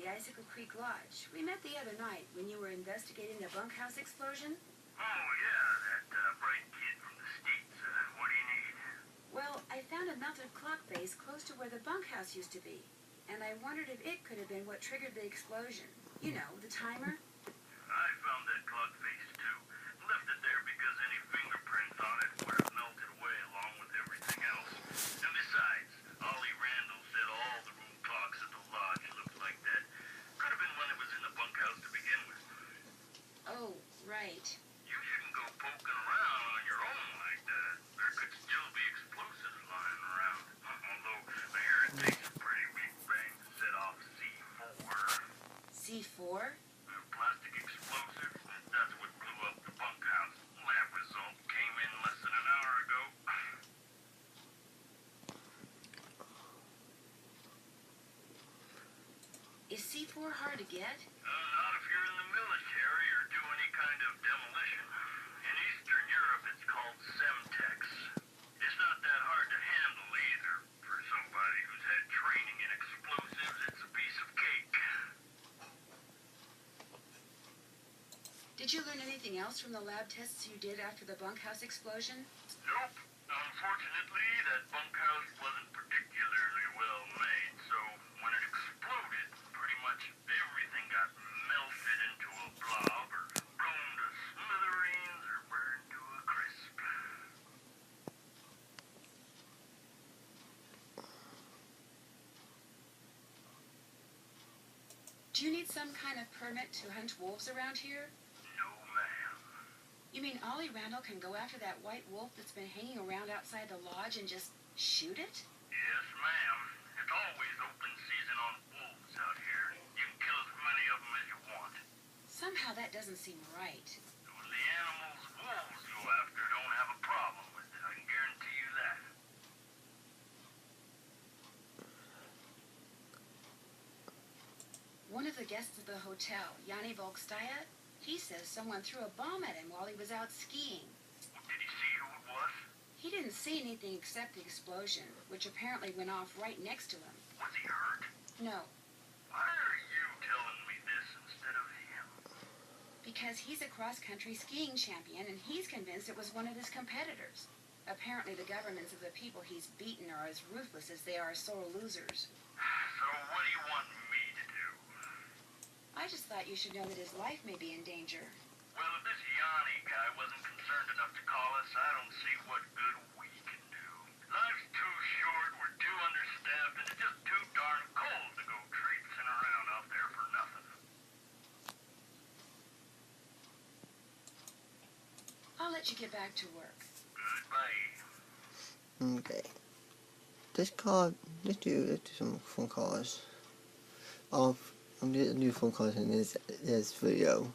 the Icicle Creek Lodge. We met the other night when you were investigating the bunkhouse explosion. Oh, yeah, that bright kid from the States. What do you need? Well, I found a melted clock face close to where the bunkhouse used to be, and I wondered if it could have been what triggered the explosion. You know, the timer. I found that clock face, too. Left it there because any fingerprints on it would have melted away along with everything else. And besides, Ollie Randall said all the room clocks at the lodge looked like that. Could have been when it was in the bunkhouse to begin with. Oh, right. You shouldn't go poking around on your own like that. There could still be explosives lying around. Although I hear it takes a pretty weak bang to set off C4. C4? Plastic explosive. That's what blew up the bunkhouse. Lab result came in less than an hour ago. Is C4 hard to get? Not if you're in the military or do any kind of demolition. In Eastern Europe, it's called Semtex. It's not that hard to handle either. For somebody who's had training in explosives, it's a piece of cake. Did you learn anything else from the lab tests you did after the bunkhouse explosion? Nope. Unfortunately, that bunkhouse wasn't particularly well made, so when it exploded, pretty much everything got melted into a blob or blown to smithereens or burned to a crisp. Do you need some kind of permit to hunt wolves around here? No, ma'am. You mean Ollie Randall can go after that white wolf that's been hanging around outside the lodge and just shoot it? Yes, ma'am. It's always open season on wolves out here. You can kill as many of them as you want. Somehow that doesn't seem right. Well, the animals wolves go after don't have a problem with it. I can guarantee you that. One of the guests at the hotel, Yanni Volkstaya, he says someone threw a bomb at him while he was out skiing. Did he see who it was? He didn't see anything except the explosion, which apparently went off right next to him. Was he hurt? No, Why are you telling me this instead of him? because he's a cross-country skiing champion and he's convinced it was one of his competitors. Apparently the governments of the people he's beaten are as ruthless as they are sore losers. So what do you want me to do? I just thought you should know that his life may be in danger. Well, if this Yanni guy wasn't concerned enough to call us, I don't see what good we can do. Life's too short, we're too understaffed, and it's just too darn cold to go traipsing around out there for nothing. I'll let you get back to work. Goodbye. Okay. Let's do some phone calls. I'm gonna do phone calls in this video.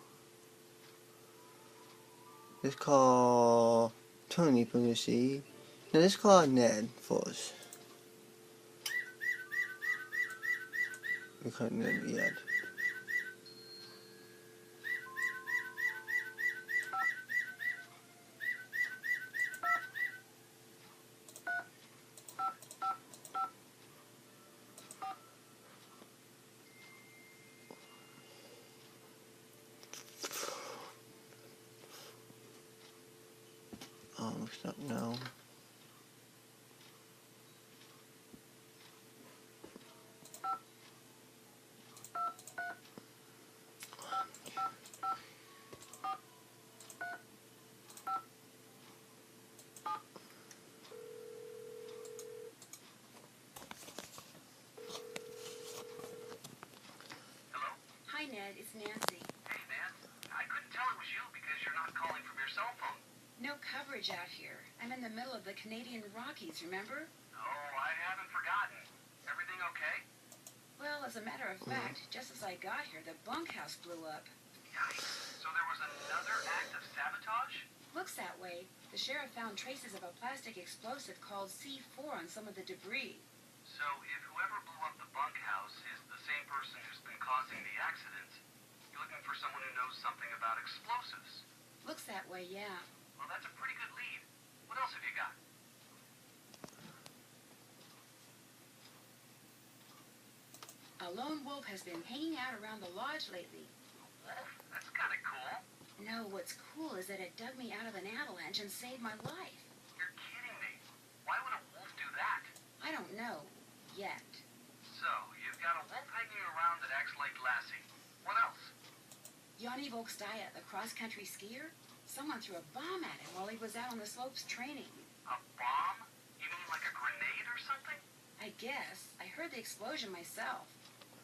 Let's call Tony from the sea. Now let's call Ned first. We call Ned yet. Stop now. Hello? Hi, Ned. It's Nancy. Hey, man. I couldn't tell it was you because you're not calling from your cell phone. No coverage out here. I'm in the middle of the Canadian Rockies, remember? Oh, I haven't forgotten. Everything okay? Well, as a matter of fact, just as I got here, the bunkhouse blew up. Yikes. So there was another act of sabotage? Looks that way. The sheriff found traces of a plastic explosive called C4 on some of the debris. So if whoever blew up the bunkhouse is the same person who's been causing the accident, you're looking for someone who knows something about explosives. Looks that way, yeah. Well, that's a pretty good lead. What else have you got? A lone wolf has been hanging out around the lodge lately. Wolf? That's kind of cool. No, what's cool is that it dug me out of an avalanche and saved my life. You're kidding me. Why would a wolf do that? I don't know. Yet. So, you've got a wolf hanging around that acts like Lassie. What else? Yanni Volkstaya, the cross-country skier, someone threw a bomb at him while he was out on the slopes training. A bomb? You mean like a grenade or something? I guess. I heard the explosion myself.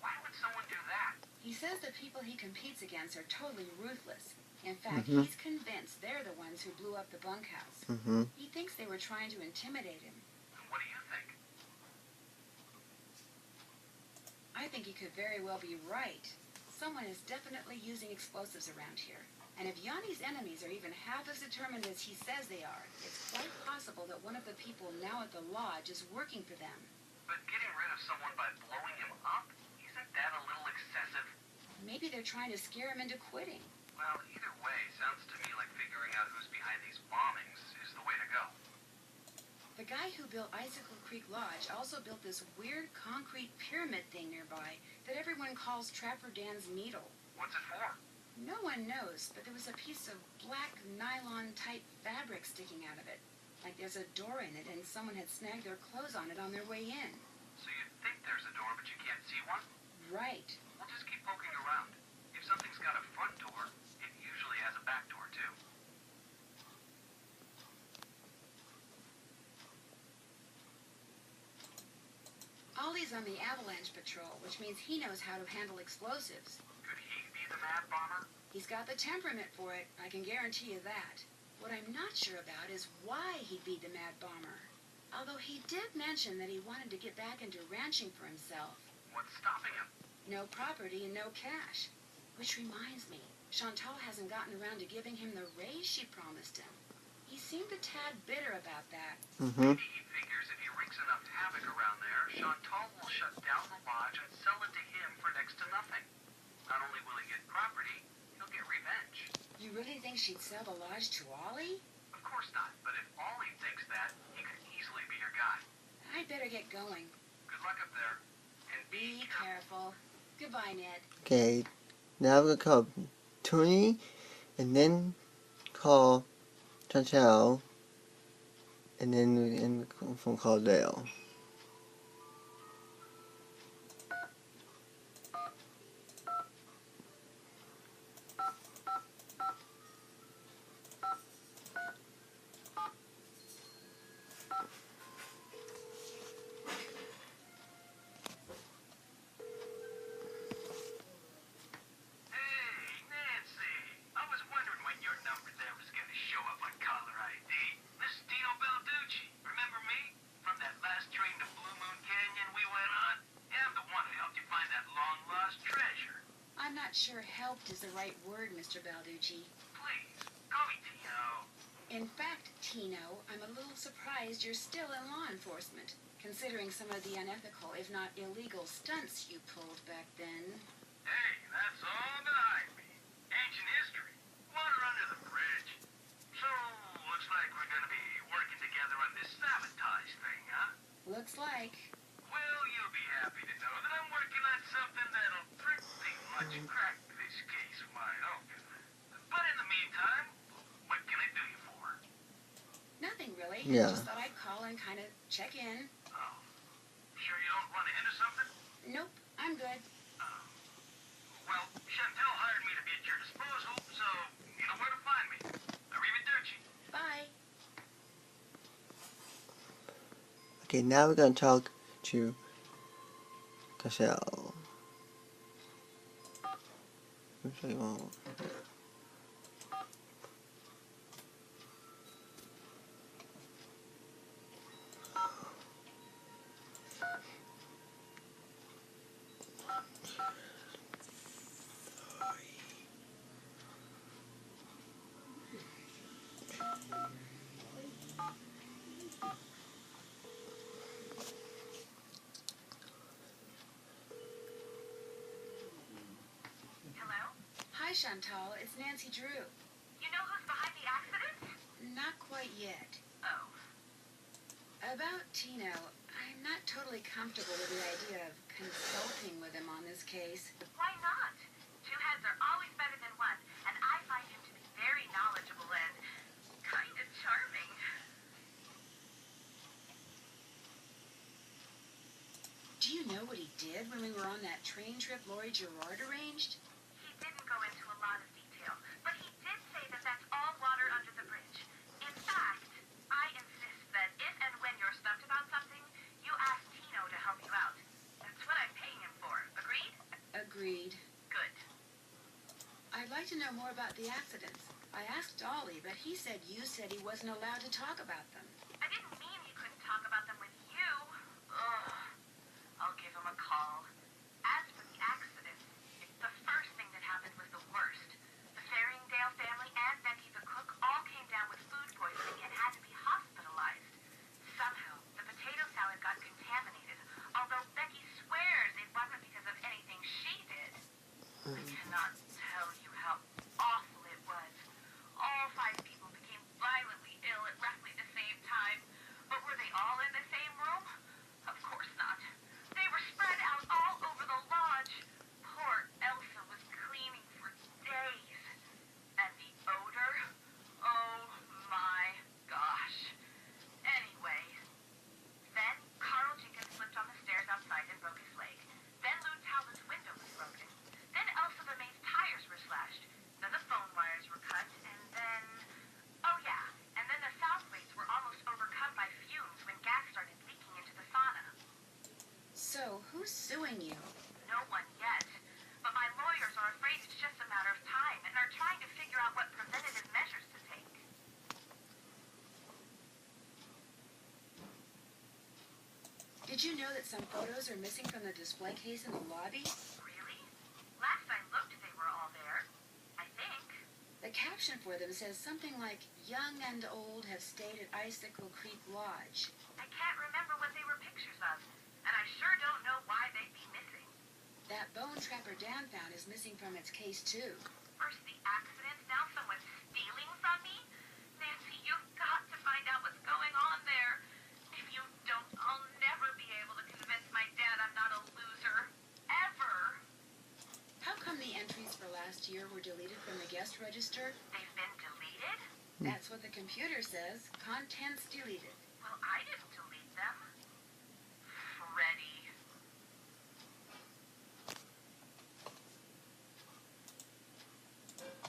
Why would someone do that? He says the people he competes against are totally ruthless. In fact, Mhm. he's convinced they're the ones who blew up the bunkhouse. He thinks they were trying to intimidate him. And what do you think? I think he could very well be right. Someone is definitely using explosives around here. And if Yanni's enemies are even half as determined as he says they are, it's quite possible that one of the people now at the lodge is working for them. But getting rid of someone by blowing him up? Isn't that a little excessive? Maybe they're trying to scare him into quitting. Well, either way, sounds to me like figuring out who's behind these bombings is the way to go. The guy who built Icicle Creek Lodge also built this weird concrete pyramid thing nearby that everyone calls Trapper Dan's Needle. What's it for? No one knows, but there was a piece of black nylon-type fabric sticking out of it. Like there's a door in it and someone had snagged their clothes on it on their way in. So you think there's a door, but you can't see one? Right. We'll just keep poking around. If something's got a front door, it usually has a back door, too. Ollie's on the avalanche patrol, which means he knows how to handle explosives. Could he be the mad bomber? He's got the temperament for it, I can guarantee you that. What I'm not sure about is why he'd be the mad bomber. Although he did mention that he wanted to get back into ranching for himself. What's stopping him? No property and no cash. Which reminds me, Chantal hasn't gotten around to giving him the raise she promised him. He seemed a tad bitter about that. Maybe he figures if he wreaks enough havoc around there, Chantal will shut down the lodge and sell it to him for next to nothing. Not only will he get property, he'll get revenge. You really think she'd sell the lodge to Ollie? Of course not, but if Ollie thinks that, he could easily be your guy. I'd better get going. Good luck up there. And Be careful. Goodbye, Ned. Okay, now we're gonna call Tony, and then call Chantal, and then we end the phone call Dale. Sure helped is the right word, Mr. Balducci. Please, call me Tino. In fact, Tino, I'm a little surprised you're still in law enforcement, considering some of the unethical, if not illegal, stunts you pulled back then. Hey, that's all behind me. Ancient history. Water under the bridge. So, looks like we're gonna be working together on this sabotage thing, huh? Looks like. Well, you'll be happy to know that I'm working on something that'll pretty much crack this case wide open. But in the meantime, what can I do you for? Nothing really. Yeah. Just thought I'd call and kind of check in. Oh. Sure you don't run into something? Nope, I'm good. Oh. Well, Chantal hired me to be at your disposal, so you know where to find me. Arrivederci. Bye. Okay, now we're gonna talk to Cashel. Oops, I won't. Hi, Chantal. It's Nancy Drew. You know who's behind the accident? Not quite yet. Oh. About Tino, I'm not totally comfortable with the idea of consulting with him on this case. Why not? Two heads are always better than one, and I find him to be very knowledgeable and kind of charming. Do you know what he did when we were on that train trip Lori Gerard arranged? He didn't go into a lot of detail, but he did say that that's all water under the bridge. In fact, I insist that if and when you're stumped about something, you ask Tino to help you out. That's what I'm paying him for. Agreed? Agreed. Good. I'd like to know more about the accidents. I asked Ollie, but he said you said he wasn't allowed to talk about them. I didn't mean he couldn't talk about them with you. Ugh. I'll give him a call. As for the accident, the first thing that happened was the worst. The Faringdale family and Becky the cook all came down with food poisoning and had to be hospitalized. Somehow, the potato salad got contaminated, although Becky swears it wasn't because of anything she did. I cannot tell you how awful it was. All 5 people became violently ill at roughly the same time. But were they all in the same room? Of course not. They were spread out all over the lodge. Poor Elsa was cleaning for days. And the odor? Oh my gosh. Anyway, then Carl Jenkins slipped on the stairs outside and broke his leg. Then Lou Talbot's window was broken. Then Elsa the maid's tires were slashed. Then the phone wires were cut. And then... oh yeah. And then the Southwaites were almost overcome by fumes when gas started leaking into the sauna. So, who's suing you? No one yet. But my lawyers are afraid it's just a matter of time and are trying to figure out what preventative measures to take. Did you know that some photos are missing from the display case in the lobby? Really? Last I looked, they were all there. I think. The caption for them says something like, "Young and old have stayed at Icicle Creek Lodge." I can't remember what they were pictures of. And I sure don't know why they'd be missing. That bone Trapper Dan found is missing from its case, too. First the accident, now someone's stealing from me? Nancy, you've got to find out what's going on there. If you don't, I'll never be able to convince my dad I'm not a loser. Ever. How come the entries for last year were deleted from the guest register? They've been deleted? That's what the computer says. Contents deleted. Well, I didn't delete them. Freddy.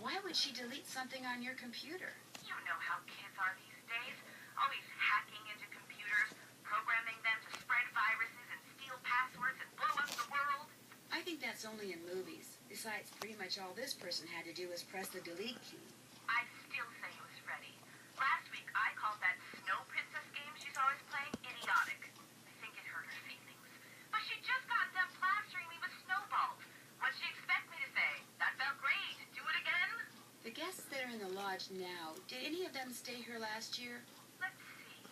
Why would she delete something on your computer? You know how kids are these days. Always hacking into computers, programming them to spread viruses and steal passwords and blow up the world. I think that's only in movies. Besides, pretty much all this person had to do was press the delete key. I still say it was Freddy. Last week, I called that Snow Princess game she's always playing idiotic. I think it hurt her feelings. But she just got done plastering me with snowballs. What'd she expect me to say? That felt great. Do it again? The guests that are in the lodge now, did any of them stay here last year? Let's see.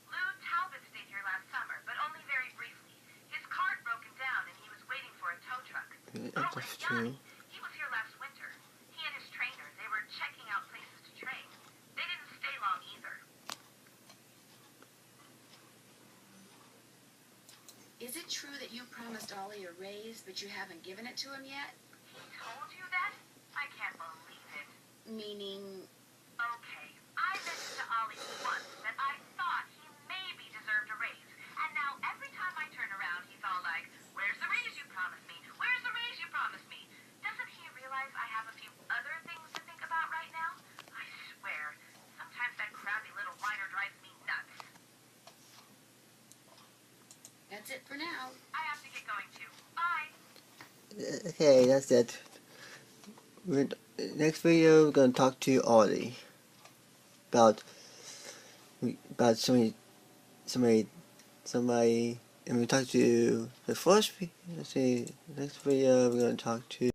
Lou Talbot stayed here last summer, but only very briefly. His cart broken down and he was waiting for a tow truck. Oh, and Yanni, he was here last winter. He and his trainer, they were checking out places to train. They didn't stay long either. Is it true that you promised Ollie a raise, but you haven't given it to him yet? He told you that? I can't believe it. Meaning, Okay, I mentioned to Ollie once that I thought he maybe deserved a raise. And now every time I turn around, he's all like, "Where's the raise you promised me? Where's the raise you promised me?" Doesn't he realize I have a few other things to think about right now? I swear, sometimes that crabby little whiner drives me nuts. that's it for now. I have to get going too. Bye. Okay, that's it. Next video, we're gonna talk to Ollie about somebody, and we talk to the first. Let's see. Next video, we're gonna talk to.